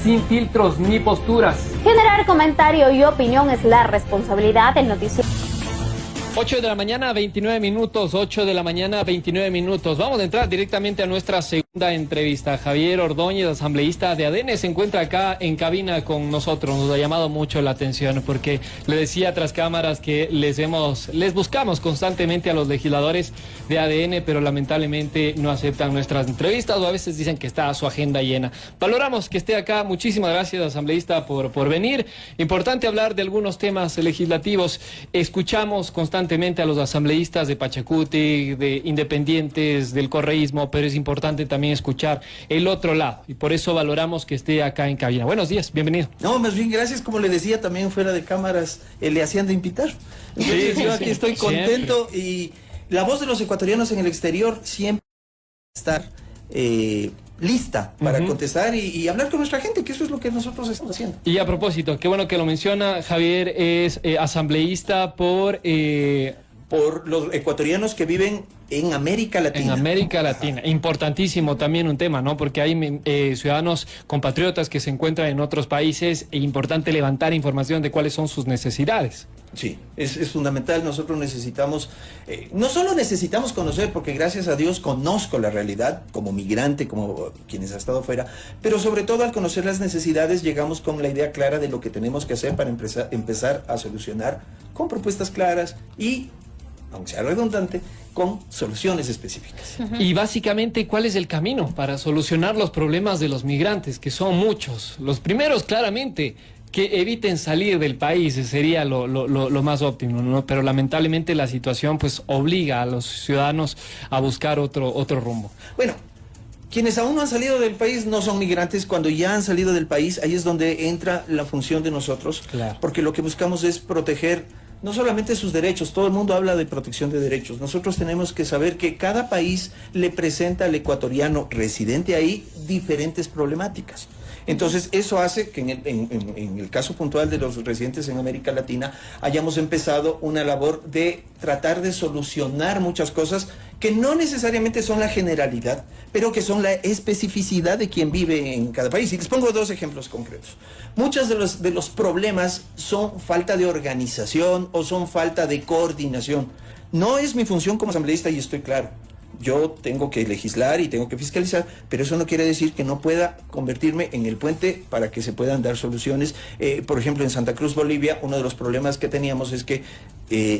sin filtros ni posturas. Generar comentario y opinión es la responsabilidad del noticiero. 8 de la mañana, 29 minutos, 8 de la mañana, 29 minutos. Vamos a entrar directamente a nuestra segunda entrevista. Javier Ordóñez, asambleísta de ADN, se encuentra acá en cabina con nosotros. Nos ha llamado mucho la atención porque le decía tras cámaras que les buscamos constantemente a los legisladores de ADN, pero lamentablemente no aceptan nuestras entrevistas o a veces dicen que está su agenda llena. Valoramos que esté acá. Muchísimas gracias, asambleísta, por venir. Importante hablar de algunos temas legislativos. Escuchamos constantemente a los asambleístas de Pachacuti, de independientes, del correísmo, pero es importante también escuchar el otro lado y por eso valoramos que esté acá en cabina. Buenos días, bienvenido. No, más bien gracias, como le decía también fuera de cámaras, le hacían de invitar. Entonces yo aquí estoy contento siempre. Y la voz de los ecuatorianos en el exterior siempre estar lista para contestar y hablar con nuestra gente, que eso es lo que nosotros estamos haciendo. Y a propósito, qué bueno que lo menciona, Javier es asambleísta por los ecuatorianos que viven en América Latina. En América Latina. Importantísimo también un tema, ¿no? Porque hay ciudadanos compatriotas que se encuentran en otros países e importante levantar información de cuáles son sus necesidades. Sí, es fundamental. Nosotros necesitamos, no solo necesitamos conocer, porque gracias a Dios conozco la realidad como migrante, como quienes han estado fuera, pero sobre todo al conocer las necesidades llegamos con la idea clara de lo que tenemos que hacer para empezar a solucionar con propuestas claras y, aunque sea redundante, con soluciones específicas. Y básicamente, ¿cuál es el camino para solucionar los problemas de los migrantes, que son muchos? Los primeros, claramente, que eviten salir del país sería lo más óptimo, ¿no? Pero lamentablemente la situación pues obliga a los ciudadanos a buscar otro rumbo. Bueno, quienes aún no han salido del país no son migrantes. Cuando ya han salido del país, ahí es donde entra la función de nosotros, claro. Porque lo que buscamos es proteger no solamente sus derechos. Todo el mundo habla de protección de derechos. Nosotros tenemos que saber que cada país le presenta al ecuatoriano residente ahí diferentes problemáticas. Entonces, eso hace que en el caso puntual de los residentes en América Latina hayamos empezado una labor de tratar de solucionar muchas cosas que no necesariamente son la generalidad, pero que son la especificidad de quien vive en cada país. Y les pongo dos ejemplos concretos. Muchos de los problemas son falta de organización o son falta de coordinación. No es mi función como asambleísta y estoy claro. Yo tengo que legislar y tengo que fiscalizar, pero eso no quiere decir que no pueda convertirme en el puente para que se puedan dar soluciones. Por ejemplo, en Santa Cruz, Bolivia, uno de los problemas que teníamos es que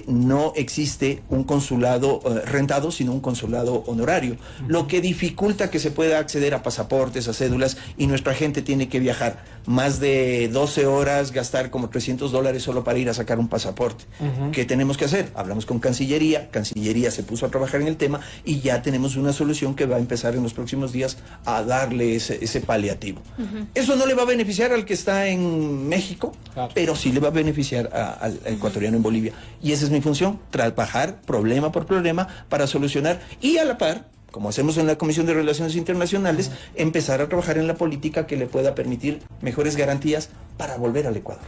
no existe un consulado rentado, sino un consulado honorario, lo que dificulta que se pueda acceder a pasaportes, a cédulas, y nuestra gente tiene que viajar más de 12 horas, gastar como $300 solo para ir a sacar un pasaporte. ¿Qué tenemos que hacer? Hablamos con Cancillería se puso a trabajar en el tema y ya tenemos una solución que va a empezar en los próximos días a darle ese paliativo. Eso no le va a beneficiar al que está en México, claro, pero sí le va a beneficiar al ecuatoriano en Bolivia. Y esa es mi función, trabajar problema por problema para solucionar y a la par, como hacemos en la Comisión de Relaciones Internacionales, empezar a trabajar en la política que le pueda permitir mejores garantías para volver al Ecuador.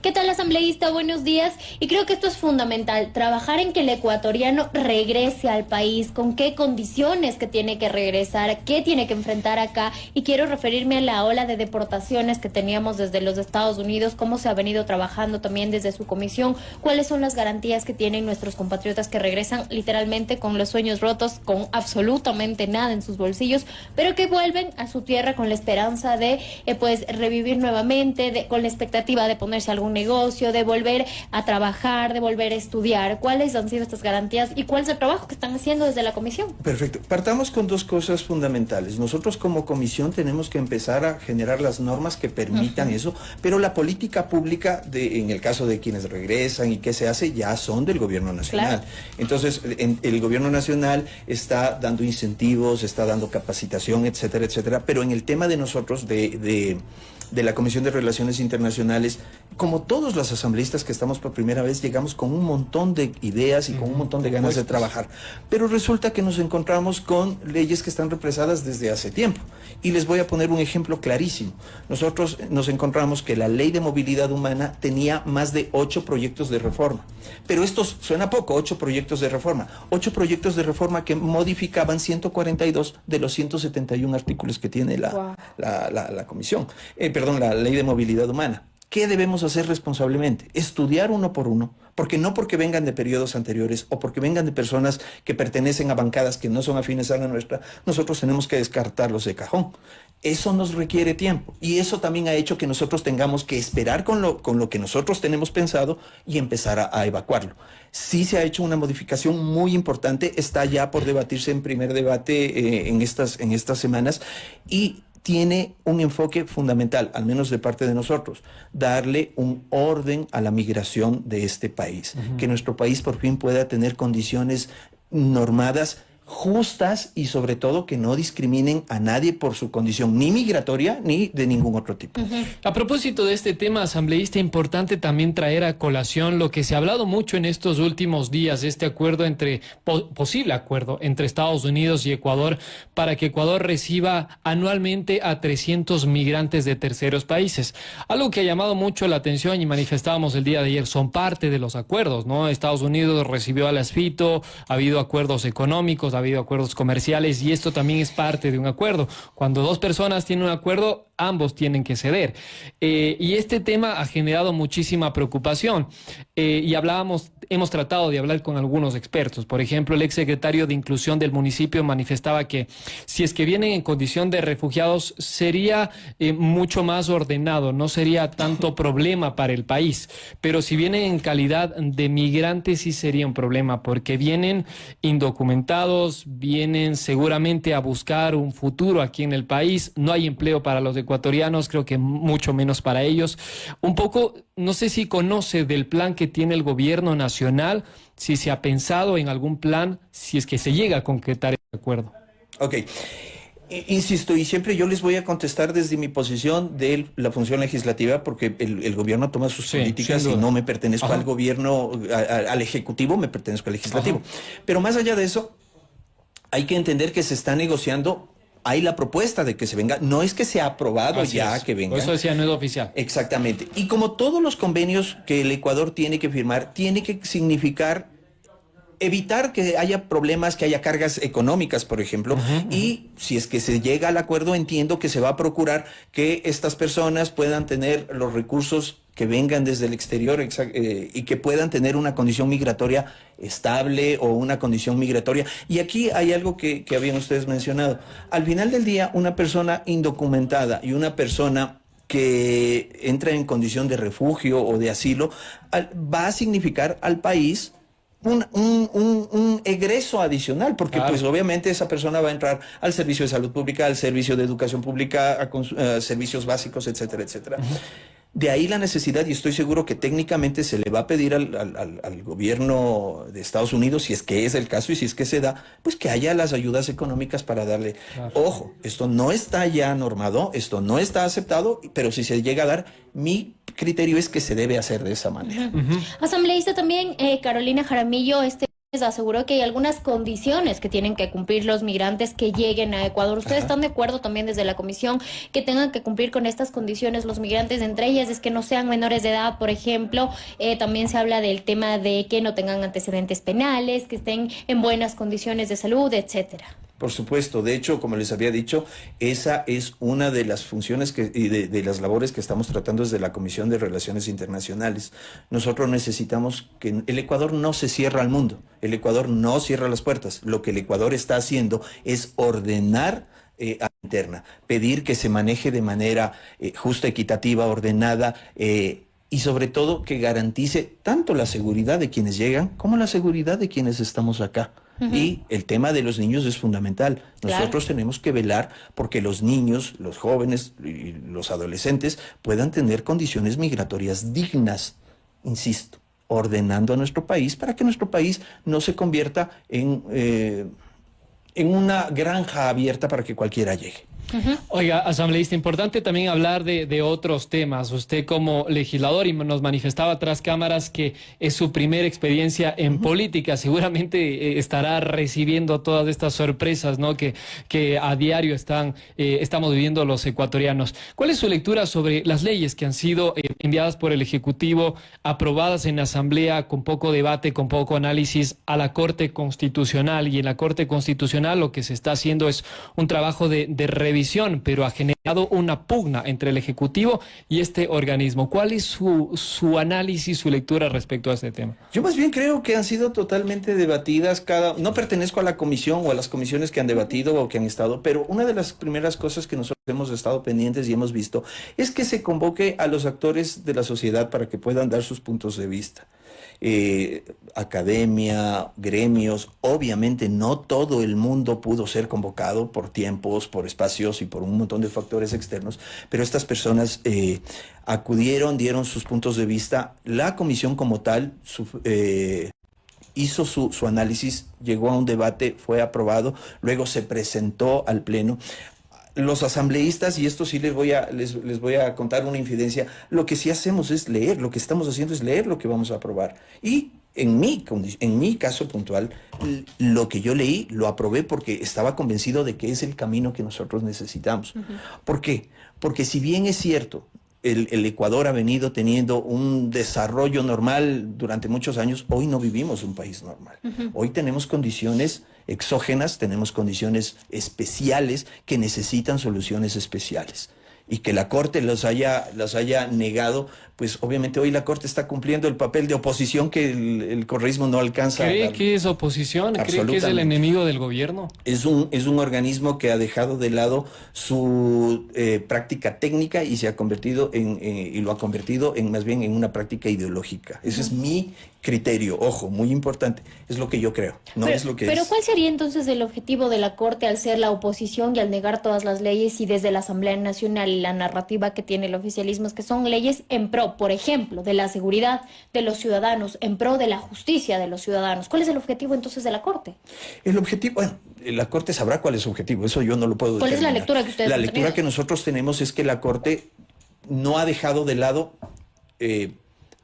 ¿Qué tal, asambleísta? Buenos días. Y creo que esto es fundamental, trabajar en que el ecuatoriano regrese al país, con qué condiciones que tiene que regresar, qué tiene que enfrentar acá. Y quiero referirme a la ola de deportaciones que teníamos desde los Estados Unidos, cómo se ha venido trabajando también desde su comisión, cuáles son las garantías que tienen nuestros compatriotas que regresan literalmente con los sueños rotos, con absolutamente nada en sus bolsillos, pero que vuelven a su tierra con la esperanza de pues revivir nuevamente, con la expectativa de ponerse algún negocio, de volver a trabajar, de volver a estudiar. ¿Cuáles han sido estas garantías y cuál es el trabajo que están haciendo desde la comisión? Perfecto. Partamos con dos cosas fundamentales. Nosotros como comisión tenemos que empezar a generar las normas que permitan eso, pero la política pública, en el caso de quienes regresan y qué se hace, ya son del gobierno nacional. Claro. Entonces, el gobierno nacional está dando incentivos, está dando capacitación, etcétera, etcétera, pero en el tema de nosotros, de la Comisión de Relaciones Internacionales, como todos los asambleístas que estamos por primera vez, llegamos con un montón de ideas y con un montón de ganas de trabajar, pero resulta que nos encontramos con leyes que están represadas desde hace tiempo, y les voy a poner un ejemplo clarísimo. Nosotros nos encontramos que la Ley de Movilidad Humana tenía más de 8 proyectos de reforma, pero esto suena poco, 8 proyectos de reforma, 8 proyectos de reforma que modificaban 142 de los 171 artículos que tiene la comisión. perdón, la ley de movilidad humana. ¿Qué debemos hacer responsablemente? Estudiar uno por uno, porque no porque vengan de periodos anteriores o porque vengan de personas que pertenecen a bancadas que no son afines a la nuestra, nosotros tenemos que descartarlos de cajón. Eso nos requiere tiempo y eso también ha hecho que nosotros tengamos que esperar con lo que nosotros tenemos pensado y empezar a evacuarlo. Sí se ha hecho una modificación muy importante, está ya por debatirse en primer debate en estas semanas y tiene un enfoque fundamental, al menos de parte de nosotros, darle un orden a la migración de este país. Que nuestro país por fin pueda tener condiciones normadas, justas y sobre todo que no discriminen a nadie por su condición ni migratoria ni de ningún otro tipo. A propósito de este tema, asambleísta, importante también traer a colación lo que se ha hablado mucho en estos últimos días, este acuerdo posible acuerdo entre Estados Unidos y Ecuador para que Ecuador reciba anualmente a 300 migrantes de terceros países. Algo que ha llamado mucho la atención y manifestábamos el día de ayer, son parte de los acuerdos, ¿no? Estados Unidos recibió a las FITO, ha habido acuerdos económicos, ha habido acuerdos comerciales y esto también es parte de un acuerdo. Cuando dos personas tienen un acuerdo, ambos tienen que ceder. Y este tema ha generado muchísima preocupación y hemos tratado de hablar con algunos expertos. Por ejemplo, el exsecretario de Inclusión del municipio manifestaba que si es que vienen en condición de refugiados sería mucho más ordenado, no sería tanto problema para el país. Pero si vienen en calidad de migrantes sí sería un problema porque vienen indocumentados, vienen seguramente a buscar un futuro aquí en el país, no hay empleo para los ecuatorianos, creo que mucho menos para ellos. Un poco, no sé si conoce del plan que tiene el gobierno nacional, si se ha pensado en algún plan, si es que se llega a concretar el acuerdo. Ok. Insisto, y siempre yo les voy a contestar desde mi posición de la función legislativa, porque el gobierno toma sus políticas y no me pertenezco al gobierno, al ejecutivo, me pertenezco al legislativo. Pero más allá de eso, hay que entender que se está negociando. Hay la propuesta de que se venga, no es que se ha aprobado que venga. Eso decía, no es oficial. Exactamente. Y como todos los convenios que el Ecuador tiene que firmar, tiene que significar evitar que haya problemas, que haya cargas económicas, por ejemplo, y si es que se llega al acuerdo, entiendo que se va a procurar que estas personas puedan tener los recursos que vengan desde el exterior y que puedan tener una condición migratoria estable o una condición migratoria. Y aquí hay algo que habían ustedes mencionado. Al final del día, una persona indocumentada y una persona que entra en condición de refugio o de asilo va a significar al país un egreso adicional, porque pues obviamente esa persona va a entrar al servicio de salud pública, al servicio de educación pública, a servicios básicos, etcétera, etcétera. De ahí la necesidad, y estoy seguro que técnicamente se le va a pedir al gobierno de Estados Unidos, si es que es el caso y si es que se da, pues que haya las ayudas económicas para darle. Ojo, esto no está ya normado, esto no está aceptado, pero si se llega a dar, mi criterio es que se debe hacer de esa manera. Asambleísta también, Carolina Jaramillo, aseguró que hay algunas condiciones que tienen que cumplir los migrantes que lleguen a Ecuador. ¿Ustedes están de acuerdo también desde la comisión que tengan que cumplir con estas condiciones los migrantes? Entre ellas es que no sean menores de edad, por ejemplo. También se habla del tema de que no tengan antecedentes penales, que estén en buenas condiciones de salud, etcétera. Por supuesto, de hecho, como les había dicho, esa es una de las funciones y de las labores que estamos tratando desde la Comisión de Relaciones Internacionales. Nosotros necesitamos que el Ecuador no se cierra al mundo, el Ecuador no cierra las puertas. Lo que el Ecuador está haciendo es ordenar a la interna, pedir que se maneje de manera justa, equitativa, ordenada, y sobre todo que garantice tanto la seguridad de quienes llegan como la seguridad de quienes estamos acá. Y el tema de los niños es fundamental. Nosotros tenemos que velar porque los niños, los jóvenes y los adolescentes puedan tener condiciones migratorias dignas, insisto, ordenando a nuestro país para que nuestro país no se convierta en una granja abierta para que cualquiera llegue. Oiga, asambleísta, importante también hablar de otros temas. Usted como legislador, y nos manifestaba tras cámaras que es su primera experiencia en política, seguramente estará recibiendo todas estas sorpresas, ¿no? que a diario estamos viviendo los ecuatorianos. ¿Cuál es su lectura sobre las leyes que han sido enviadas por el Ejecutivo, aprobadas en la Asamblea con poco debate, con poco análisis, a la Corte Constitucional. Y en la Corte Constitucional lo que se está haciendo es un trabajo de revisión, pero ha generado una pugna entre el Ejecutivo y este organismo. ¿Cuál es su análisis, su lectura respecto a este tema? Yo más bien creo que han sido totalmente debatidas. No pertenezco a la comisión o a las comisiones que han debatido o que han estado, pero una de las primeras cosas que nosotros hemos estado pendientes y hemos visto es que se convoque a los actores de la sociedad para que puedan dar sus puntos de vista. Academia, gremios, obviamente no todo el mundo pudo ser convocado por tiempos, por espacios y por un montón de factores externos, pero estas personas acudieron, dieron sus puntos de vista. La comisión como tal hizo su análisis, llegó a un debate, fue aprobado, luego se presentó al Pleno. Los asambleístas, y esto sí les voy a contar una infidencia, lo que sí hacemos es leer, lo que estamos haciendo es leer lo que vamos a aprobar. Y en mi caso puntual, lo que yo leí lo aprobé porque estaba convencido de que es el camino que nosotros necesitamos. ¿Por qué? Porque si bien es cierto, el Ecuador ha venido teniendo un desarrollo normal durante muchos años, hoy no vivimos un país normal. Hoy tenemos condiciones exógenas, tenemos condiciones especiales que necesitan soluciones especiales. Y que la Corte las haya negado, pues obviamente hoy la Corte está cumpliendo el papel de oposición que el correísmo no alcanza. ¿Cree que es oposición? ¿Cree que es el enemigo del gobierno? Es un organismo que ha dejado de lado su práctica técnica y se ha convertido y lo ha convertido más bien en una práctica ideológica. Ese es mi criterio, ojo, muy importante, es lo que yo creo, no es lo que Pero es. ¿cuál sería entonces el objetivo de la Corte al ser la oposición y al negar todas las leyes, y desde la Asamblea Nacional y la narrativa que tiene el oficialismo es que son leyes en pro, por ejemplo, de la seguridad de los ciudadanos, en pro de la justicia de los ciudadanos? ¿Cuál es el objetivo entonces de la Corte? El objetivo, bueno, la Corte sabrá cuál es su objetivo, eso yo no lo puedo determinar. ¿Cuál es la lectura que ustedes La han lectura tenido? que nosotros tenemos es que la Corte no ha dejado de lado.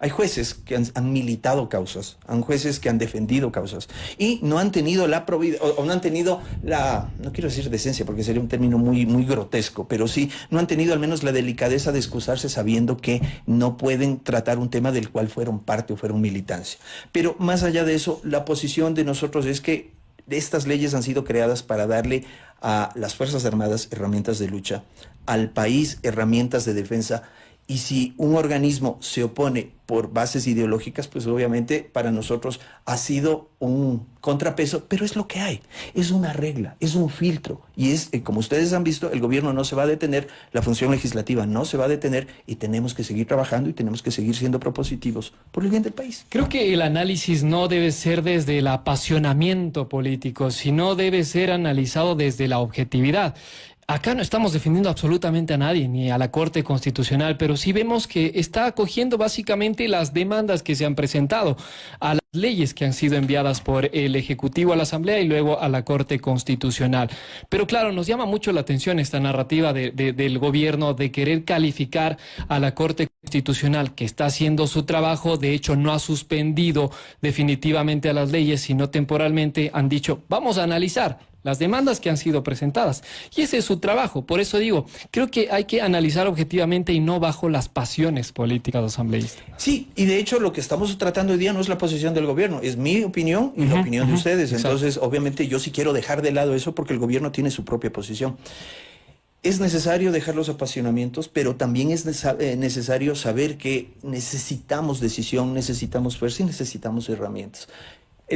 Hay jueces que han militado causas, hay jueces que han defendido causas y no han tenido no han tenido no quiero decir decencia porque sería un término muy, muy grotesco, pero sí, no han tenido al menos la delicadeza de excusarse sabiendo que no pueden tratar un tema del cual fueron parte o fueron militancia. Pero más allá de eso, la posición de nosotros es que estas leyes han sido creadas para darle a las Fuerzas Armadas herramientas de lucha, al país herramientas de defensa. Y si un organismo se opone por bases ideológicas, pues obviamente para nosotros ha sido un contrapeso, pero es lo que hay, es una regla, es un filtro. Y como ustedes han visto, el gobierno no se va a detener, la función legislativa no se va a detener y tenemos que seguir trabajando y tenemos que seguir siendo propositivos por el bien del país. Creo que el análisis no debe ser desde el apasionamiento político, sino debe ser analizado desde la objetividad. Acá no estamos defendiendo absolutamente a nadie, ni a la Corte Constitucional, pero sí vemos que está acogiendo básicamente las demandas que se han presentado a las leyes que han sido enviadas por el Ejecutivo a la Asamblea y luego a la Corte Constitucional. Pero claro, nos llama mucho la atención esta narrativa del gobierno de querer calificar a la Corte Constitucional, que está haciendo su trabajo. De hecho, no ha suspendido definitivamente a las leyes, sino temporalmente han dicho, vamos a analizar las demandas que han sido presentadas. Y ese es su trabajo. Por eso digo, creo que hay que analizar objetivamente y no bajo las pasiones políticas asambleístas. Sí, y de hecho lo que estamos tratando hoy día no es la posición del gobierno, es mi opinión y la opinión de ustedes. Exacto. Entonces, obviamente yo sí quiero dejar de lado eso porque el gobierno tiene su propia posición. Es necesario dejar los apasionamientos, pero también es necesario saber que necesitamos decisión, necesitamos fuerza y necesitamos herramientas.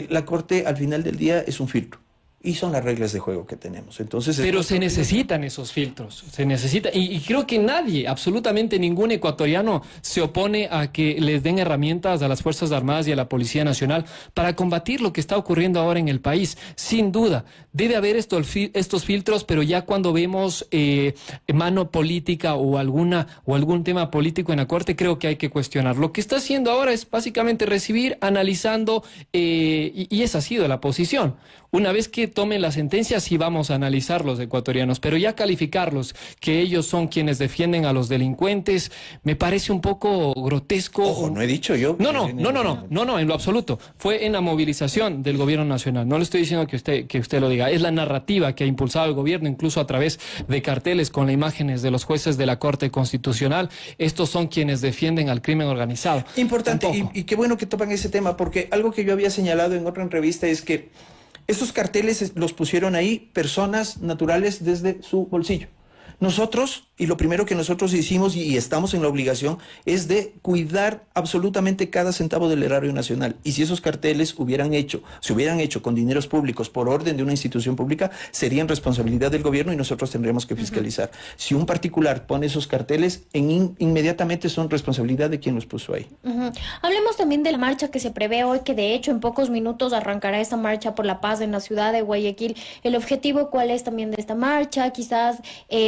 La Corte al final del día es un filtro. Y son las reglas de juego que tenemos. Entonces, pero se necesitan esos filtros, se necesita, y creo que nadie, absolutamente ningún ecuatoriano se opone a que les den herramientas a las Fuerzas Armadas y a la Policía Nacional para combatir lo que está ocurriendo ahora en el país. Sin duda, debe haber estos filtros, pero ya cuando vemos mano política o algún tema político en la Corte, creo que hay que cuestionar. Lo que está haciendo ahora es básicamente recibir, analizando, y esa ha sido la posición. Una vez que tomen la sentencia, sí vamos a analizar los ecuatorianos, pero ya calificarlos, que ellos son quienes defienden a los delincuentes, me parece un poco grotesco. Ojo, no he dicho yo. No, en lo absoluto. Fue en la movilización del gobierno nacional. No le estoy diciendo que usted lo diga. Es la narrativa que ha impulsado el gobierno, incluso a través de carteles con las imágenes de los jueces de la Corte Constitucional. Estos son quienes defienden al crimen organizado. Importante, y qué bueno que topan ese tema, porque algo que yo había señalado en otra entrevista es que estos carteles los pusieron ahí personas naturales desde su bolsillo. Nosotros, y lo primero que nosotros hicimos y estamos en la obligación, es de cuidar absolutamente cada centavo del erario nacional. Y si esos carteles se hubieran hecho con dineros públicos por orden de una institución pública, serían responsabilidad del gobierno y nosotros tendríamos que fiscalizar. Si un particular pone esos carteles, inmediatamente son responsabilidad de quien los puso ahí. Hablemos también de la marcha que se prevé hoy, que de hecho en pocos minutos arrancará esta marcha por la paz en la ciudad de Guayaquil. ¿El objetivo cuál es también de esta marcha? Quizás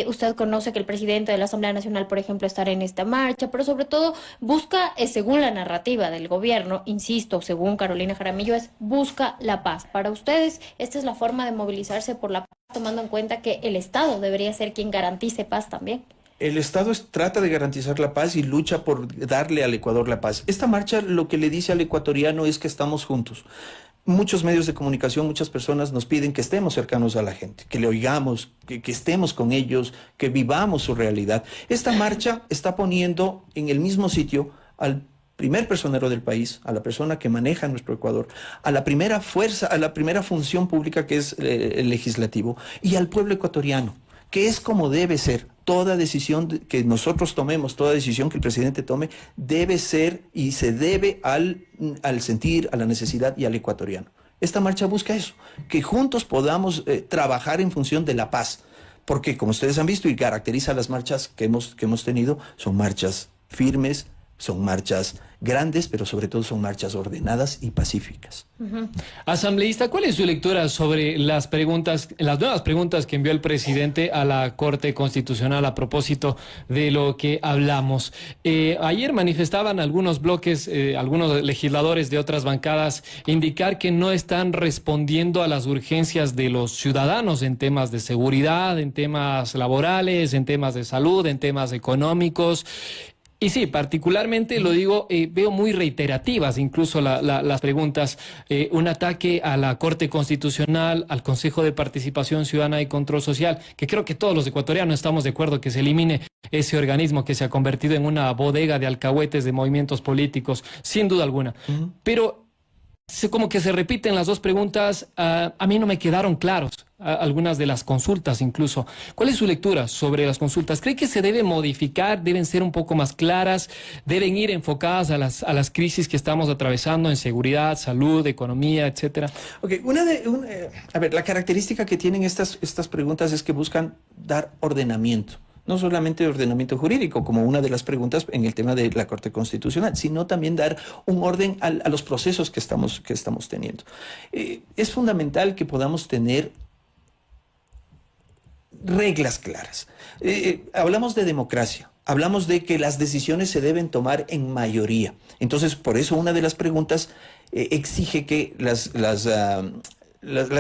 usted conoce que el presidente de la Asamblea Nacional, por ejemplo, estará en esta marcha, pero sobre todo busca, según la narrativa del gobierno, insisto, según Carolina Jaramillo, busca la paz. Para ustedes, ¿esta es la forma de movilizarse por la paz, tomando en cuenta que el Estado debería ser quien garantice paz también? El Estado trata de garantizar la paz y lucha por darle al Ecuador la paz. Esta marcha lo que le dice al ecuatoriano es que estamos juntos. Muchos medios de comunicación, muchas personas nos piden que estemos cercanos a la gente, que le oigamos, que estemos con ellos, que vivamos su realidad. Esta marcha está poniendo en el mismo sitio al primer personero del país, a la persona que maneja nuestro Ecuador, a la primera fuerza, a la primera función pública que es el legislativo, y al pueblo ecuatoriano, que es como debe ser. Toda decisión que nosotros tomemos, toda decisión que el presidente tome, debe ser y se debe al sentir, a la necesidad y al ecuatoriano. Esta marcha busca eso, que juntos podamos trabajar en función de la paz, porque como ustedes han visto y caracteriza las marchas que hemos tenido, son marchas firmes, son marchas grandes, pero sobre todo son marchas ordenadas y pacíficas. Asambleísta, ¿cuál es su lectura sobre las nuevas preguntas que envió el presidente a la Corte Constitucional a propósito de lo que hablamos? Ayer manifestaban algunos bloques, algunos legisladores de otras bancadas, indicar que no están respondiendo a las urgencias de los ciudadanos en temas de seguridad, en temas laborales, en temas de salud, en temas económicos. Y sí, particularmente lo digo, veo muy reiterativas incluso las preguntas, un ataque a la Corte Constitucional, al Consejo de Participación Ciudadana y Control Social, que creo que todos los ecuatorianos estamos de acuerdo que se elimine ese organismo que se ha convertido en una bodega de alcahuetes de movimientos políticos, sin duda alguna. Pero como que se repiten las dos preguntas, a mí no me quedaron claros. Algunas de las consultas incluso. ¿Cuál es su lectura sobre las consultas? ¿Cree que se debe modificar, deben ser un poco más claras, deben ir enfocadas a las crisis que estamos atravesando en seguridad, salud, economía, etcétera? Okay, la característica que tienen estas preguntas es que buscan dar ordenamiento. No solamente ordenamiento jurídico, como una de las preguntas en el tema de la Corte Constitucional, sino también dar un orden a los procesos que estamos teniendo. Es fundamental que podamos tener reglas claras. Hablamos de democracia, hablamos de que las decisiones se deben tomar en mayoría. Entonces, por eso una de las preguntas exige que las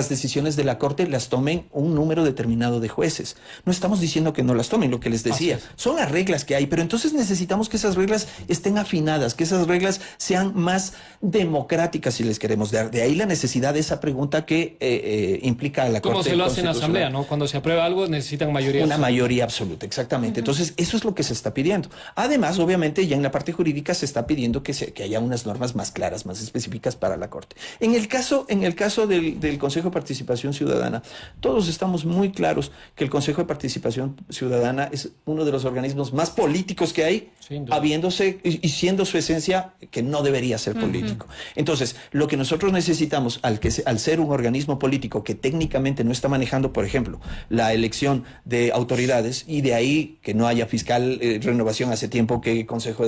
decisiones de la Corte las tomen un número determinado de jueces. No estamos diciendo que no las tomen, lo que les decía. Son las reglas que hay, pero entonces necesitamos que esas reglas estén afinadas, que esas reglas sean más democráticas si les queremos dar. De ahí la necesidad de esa pregunta que implica a la Corte. Como se lo hace en Asamblea, ¿no? Cuando se aprueba algo necesitan mayoría absoluta. Una mayoría absoluta, exactamente. Entonces, eso es lo que se está pidiendo. Además, obviamente, ya en la parte jurídica se está pidiendo que haya unas normas más claras, más específicas para la Corte. En el caso del Consejo de Participación Ciudadana, todos estamos muy claros que el Consejo de Participación Ciudadana es uno de los organismos más políticos que hay, habiéndose y siendo su esencia que no debería ser político. Entonces, lo que nosotros necesitamos al ser un organismo político que técnicamente no está manejando, por ejemplo, la elección de autoridades, y de ahí que no haya fiscal renovación hace tiempo que Consejo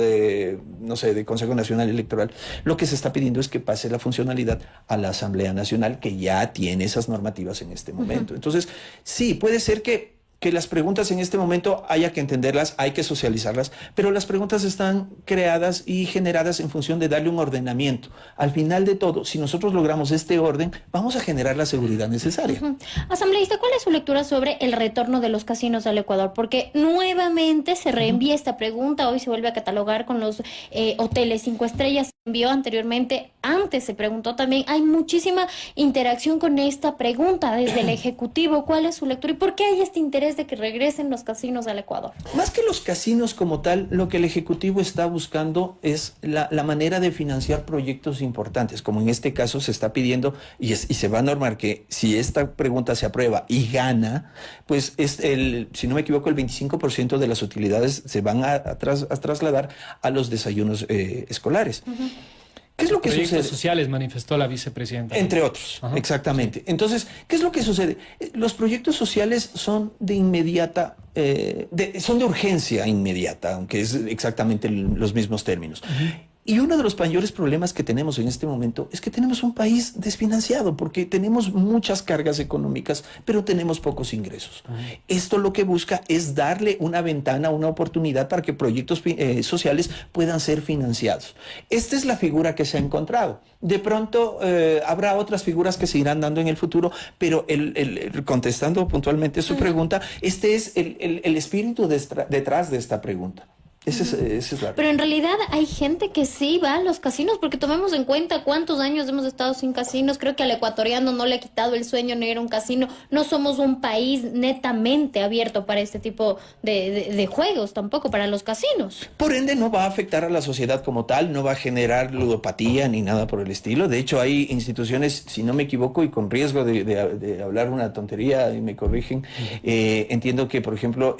Nacional Electoral, lo que se está pidiendo es que pase la funcionalidad a la Asamblea Nacional, que ya tiene esas normativas en este momento. Entonces, sí, puede ser que que las preguntas en este momento haya que entenderlas, hay que socializarlas, pero las preguntas están creadas y generadas en función de darle un ordenamiento. Al final de todo, si nosotros logramos este orden, vamos a generar la seguridad necesaria. Asambleísta, ¿cuál es su lectura sobre el retorno de los casinos al Ecuador? Porque nuevamente se reenvía esta pregunta, hoy se vuelve a catalogar con los hoteles 5 estrellas, se envió anteriormente, antes se preguntó también, hay muchísima interacción con esta pregunta desde el Ejecutivo. ¿Cuál es su lectura y por qué hay este interés de que regresen los casinos al Ecuador? Más que los casinos como tal, lo que el Ejecutivo está buscando es la manera de financiar proyectos importantes, como en este caso se está pidiendo y se va a normar que si esta pregunta se aprueba y gana, pues si no me equivoco, el 25% de las utilidades se van a trasladar a los desayunos escolares. ¿Qué es lo que proyectos sucede? Sociales, manifestó la vicepresidenta. Entre otros, Ajá. exactamente. Entonces, ¿qué es lo que sucede? Los proyectos sociales son de inmediata, son de urgencia inmediata, aunque es exactamente los mismos términos. Y uno de los mayores problemas que tenemos en este momento es que tenemos un país desfinanciado porque tenemos muchas cargas económicas, pero tenemos pocos ingresos. Esto lo que busca es darle una ventana, una oportunidad para que proyectos sociales puedan ser financiados. Esta es la figura que se ha encontrado. De pronto habrá otras figuras que se irán dando en el futuro, pero contestando puntualmente su pregunta, este es el espíritu detrás de esta pregunta. Ese es la... Pero en realidad hay gente que sí va a los casinos, porque tomemos en cuenta cuántos años hemos estado sin casinos. Creo que al ecuatoriano no le ha quitado el sueño no ir a un casino. No somos un país netamente abierto para este tipo de juegos, tampoco para los casinos. Por ende, no va a afectar a la sociedad como tal, no va a generar ludopatía ni nada por el estilo. De hecho, hay instituciones, si no me equivoco, y con riesgo de hablar una tontería, y me corrigen, entiendo que, por ejemplo,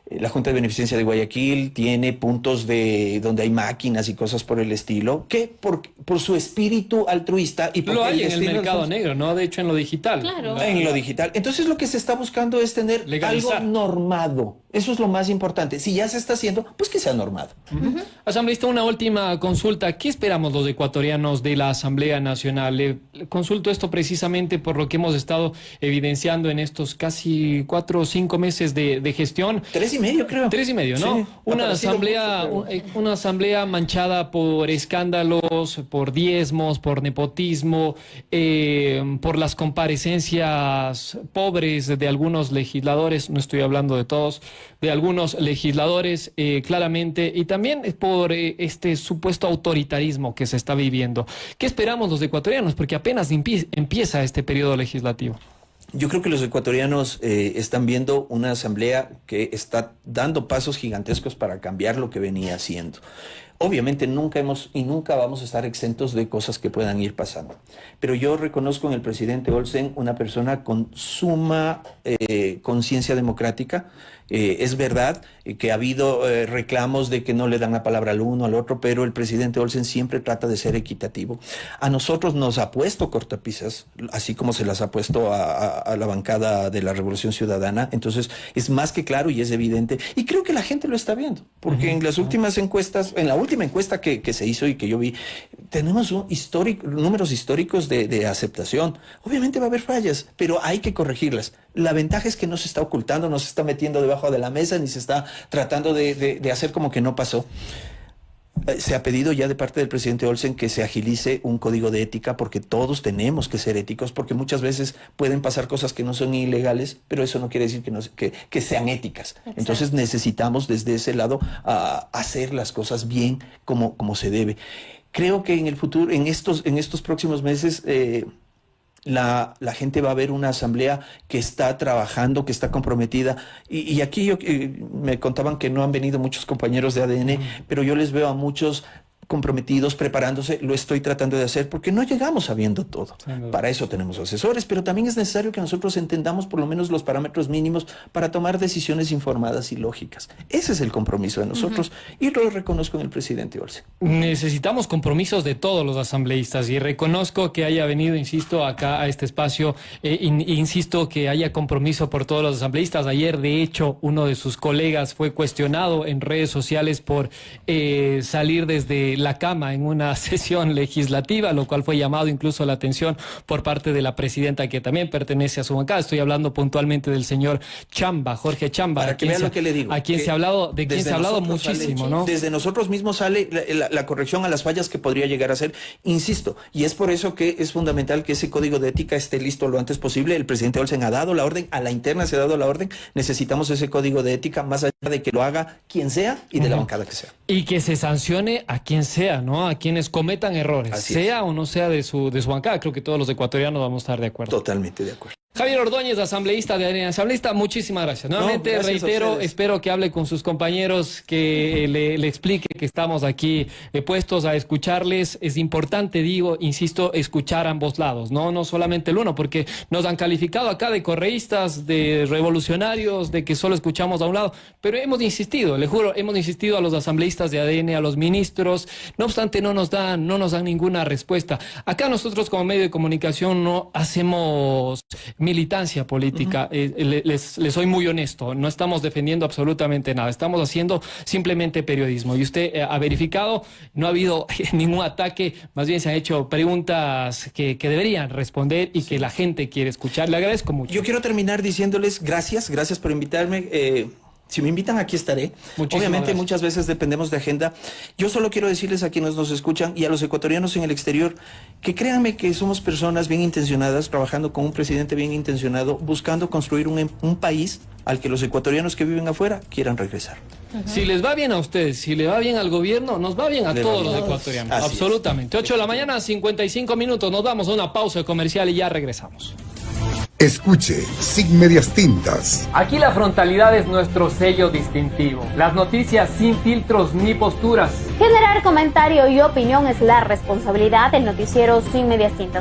la Junta de Beneficencia de Guayaquil tiene puntos donde hay máquinas y cosas por el estilo, que por su espíritu altruista y lo hay en el mercado negro, ¿no? De hecho, en lo digital. Claro. En lo digital. Entonces, lo que se está buscando es tener legalizar. algo normado. Eso es lo más importante. Si ya se está haciendo, pues que sea normado. Asambleísta, una última consulta. ¿Qué esperamos los ecuatorianos de la Asamblea Nacional? Le consulto esto precisamente por lo que hemos estado evidenciando en estos casi 4 o 5 meses de gestión. 3,5, creo. 3,5, ¿no? Sí, una asamblea manchada por escándalos, por diezmos, por nepotismo, por las comparecencias pobres de algunos legisladores, no estoy hablando de todos, de algunos legisladores, claramente, y también por este supuesto autoritarismo que se está viviendo. ¿Qué esperamos los ecuatorianos? Porque apenas empieza este periodo legislativo. Yo creo que los ecuatorianos están viendo una asamblea que está dando pasos gigantescos para cambiar lo que venía haciendo. Obviamente nunca vamos a estar exentos de cosas que puedan ir pasando. Pero yo reconozco en el presidente Olsen una persona con suma conciencia democrática. Es verdad que ha habido reclamos de que no le dan la palabra al uno, al otro, pero el presidente Olsen siempre trata de ser equitativo. A nosotros nos ha puesto cortapisas, así como se las ha puesto a la bancada de la Revolución Ciudadana. Entonces es más que claro y es evidente. Y creo que la gente lo está viendo, porque en las últimas encuestas, en la última encuesta que se hizo y que yo vi, tenemos números históricos de aceptación. Obviamente va a haber fallas, pero hay que corregirlas. La ventaja es que no se está ocultando, no se está metiendo debajo de la mesa, ni se está tratando de hacer como que no pasó. Se ha pedido ya de parte del presidente Olsen que se agilice un código de ética, porque todos tenemos que ser éticos, porque muchas veces pueden pasar cosas que no son ilegales, pero eso no quiere decir que sean éticas. Exacto. Entonces necesitamos desde ese lado hacer las cosas bien como se debe. Creo que en el futuro, en estos próximos meses, la gente va a ver una asamblea que está trabajando, que está comprometida. Y aquí me contaban que no han venido muchos compañeros de ADN, pero yo les veo a muchos comprometidos, preparándose. Lo estoy tratando de hacer porque no llegamos sabiendo todo. Para eso tenemos asesores, pero también es necesario que nosotros entendamos por lo menos los parámetros mínimos para tomar decisiones informadas y lógicas. Ese es el compromiso de nosotros y lo reconozco en el presidente Olsen. Necesitamos compromisos de todos los asambleístas y reconozco que haya venido, insisto, acá a este espacio, insisto que haya compromiso por todos los asambleístas. Ayer, de hecho, uno de sus colegas fue cuestionado en redes sociales por salir desde la cama en una sesión legislativa, lo cual fue llamado incluso la atención por parte de la presidenta, que también pertenece a su bancada. Estoy hablando puntualmente del señor Chamba, Jorge Chamba. Para que vea lo que le digo. A quien se ha hablado, de quien se ha hablado muchísimo, sale, ¿no? Desde nosotros mismos sale la corrección a las fallas que podría llegar a ser, insisto, y es por eso que es fundamental que ese código de ética esté listo lo antes posible. El presidente Olsen ha dado la orden, a la interna se ha dado la orden, necesitamos ese código de ética, más allá de que lo haga quien sea y de la bancada que sea. Y que se sancione a quien sea, ¿no? A quienes cometan errores, Así sea o no sea de su bancada. Creo que todos los ecuatorianos vamos a estar de acuerdo. Totalmente de acuerdo. Javier Ordóñez, asambleísta de ADN. Asambleísta, muchísimas gracias. Nuevamente gracias reitero, espero que hable con sus compañeros, que le explique que estamos aquí puestos a escucharles. Es importante, digo, insisto, escuchar ambos lados, no solamente el uno, porque nos han calificado acá de correístas, de revolucionarios, de que solo escuchamos a un lado, pero hemos insistido, le juro, hemos insistido a los asambleístas de ADN, a los ministros, no obstante no nos dan ninguna respuesta. Acá nosotros como medio de comunicación no hacemos militancia política, les soy muy honesto, no estamos defendiendo absolutamente nada, estamos haciendo simplemente periodismo, y usted ha verificado, no ha habido ningún ataque, más bien se han hecho preguntas que deberían responder y que la gente quiere escuchar. Le agradezco mucho. Yo quiero terminar diciéndoles gracias por invitarme. Si me invitan, aquí estaré. Obviamente, muchas veces dependemos de agenda. Yo solo quiero decirles a quienes nos escuchan y a los ecuatorianos en el exterior que créanme que somos personas bien intencionadas, trabajando con un presidente bien intencionado, buscando construir un país al que los ecuatorianos que viven afuera quieran regresar. Si les va bien a ustedes, si le va bien al gobierno, nos va bien a todos los ecuatorianos. Así absolutamente. 8 de la mañana, 55 minutos. Nos vamos a una pausa comercial y ya regresamos. Escuche Sin Medias Tintas. Aquí la frontalidad es nuestro sello distintivo. Las noticias sin filtros ni posturas. Generar comentario y opinión es la responsabilidad del noticiero Sin Medias Tintas.